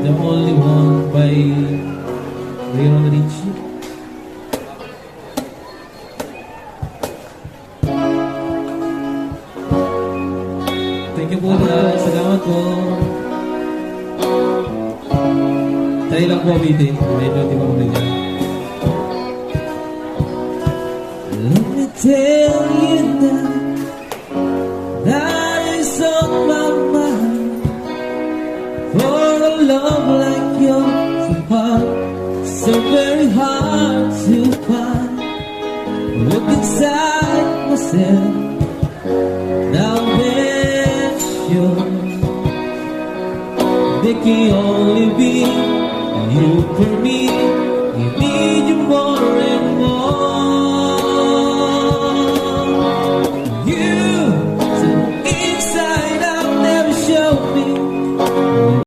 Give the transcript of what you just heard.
The Only One by Lionel Richie. Thank you po guys. Salamat po. Try lang po abitin. Medyo di ba muna dyan. Let me tell you now, that is on my mind. For a love like yours, so hard, so very hard to find. Look inside myself, now there's you. There can only be you for me. I need you more